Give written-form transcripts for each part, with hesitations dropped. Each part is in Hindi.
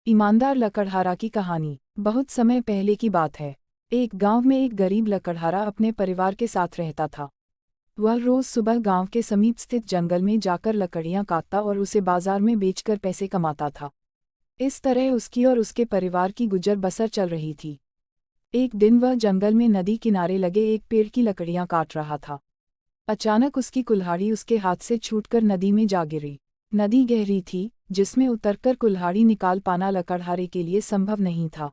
ईमानदार लकड़हारा की कहानी। बहुत समय पहले की बात है। एक गांव में एक गरीब लकड़हारा अपने परिवार के साथ रहता था। वह रोज सुबह गांव के समीप स्थित जंगल में जाकर लकड़ियां काटता और उसे बाजार में बेचकर पैसे कमाता था। इस तरह उसकी और उसके परिवार की गुजर बसर चल रही थी। एक दिन वह जंगल में नदी किनारे लगे एक पेड़ की लकड़ियां काट रहा था। अचानक उसकी कुल्हाड़ी उसके हाथ से छूटकर नदी में जा गिरी। नदी गहरी थी, जिसमें उतरकर कुल्हाड़ी निकाल पाना लकड़हारे के लिए संभव नहीं था।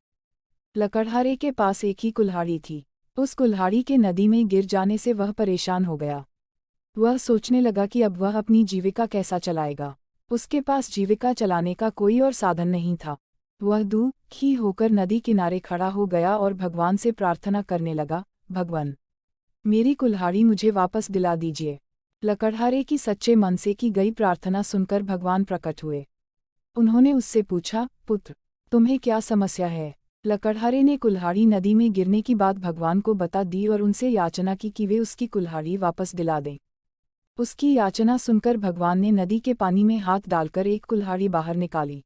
लकड़हारे के पास एक ही कुल्हाड़ी थी। उस कुल्हाड़ी के नदी में गिर जाने से वह परेशान हो गया। वह सोचने लगा कि अब वह अपनी जीविका कैसा चलाएगा। उसके पास जीविका चलाने का कोई और साधन नहीं था। वह दुखी होकर नदी किनारे खड़ा हो गया और भगवान से प्रार्थना करने लगा, भगवान, मेरी कुल्हाड़ी मुझे वापस दिला दीजिए। लकड़हारे की सच्चे मन से की गई प्रार्थना सुनकर भगवान प्रकट हुए। उन्होंने उससे पूछा, पुत्र, तुम्हें क्या समस्या है? लकड़हारे ने कुल्हाड़ी नदी में गिरने की बात भगवान को बता दी और उनसे याचना की कि वे उसकी कुल्हाड़ी वापस दिला दें। उसकी याचना सुनकर भगवान ने नदी के पानी में हाथ डालकर एक कुल्हाड़ी बाहर निकाली।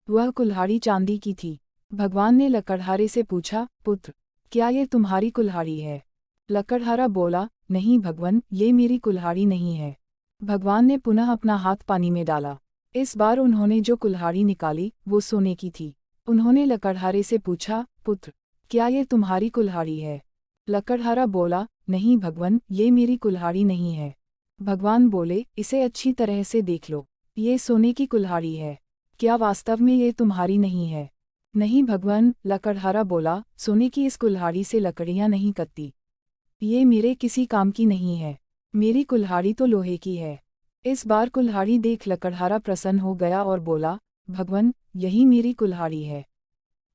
वह कुल्हाड़ी चांदी की थी। भगवान ने लकड़हारे से पूछा, पुत्र, क्या ये तुम्हारी कुल्हाड़ी है? लकड़हारा बोला, नहीं भगवान, ये मेरी कुल्हाड़ी नहीं है। भगवान ने पुनः अपना हाथ पानी में डाला। इस बार उन्होंने जो कुल्हाड़ी निकाली वो सोने की थी। उन्होंने लकड़हारे से पूछा, पुत्र, क्या ये तुम्हारी कुल्हाड़ी है? लकड़हारा बोला, नहीं भगवान, ये मेरी कुल्हाड़ी नहीं है। भगवान बोले, इसे अच्छी तरह से देख लो, ये सोने की कुल्हाड़ी है। क्या वास्तव में ये तुम्हारी नहीं है? नहीं भगवान, लकड़हारा बोला, सोने की इस कुल्हाड़ी से लकड़ियां नहीं कटती। ये मेरे किसी काम की नहीं है। मेरी कुल्हाड़ी तो लोहे की है। इस बार कुल्हाड़ी देख लकड़हारा प्रसन्न हो गया और बोला, भगवान, यही मेरी कुल्हाड़ी है।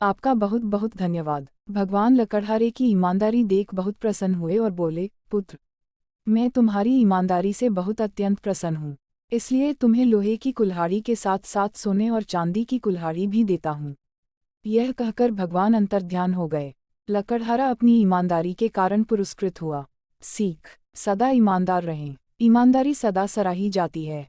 आपका बहुत बहुत धन्यवाद। भगवान लकड़हारे की ईमानदारी देख बहुत प्रसन्न हुए और बोले, पुत्र, मैं तुम्हारी ईमानदारी से बहुत अत्यंत प्रसन्न हूँ, इसलिए तुम्हें लोहे की कुल्हाड़ी के साथ साथ सोने और चांदी की कुल्हाड़ी भी देता हूँ। यह कहकर भगवान अंतर्ध्यान हो गए। लकड़हारा अपनी ईमानदारी के कारण पुरस्कृत हुआ। सीख, सदा ईमानदार रहें। ईमानदारी सदा सराही जाती है।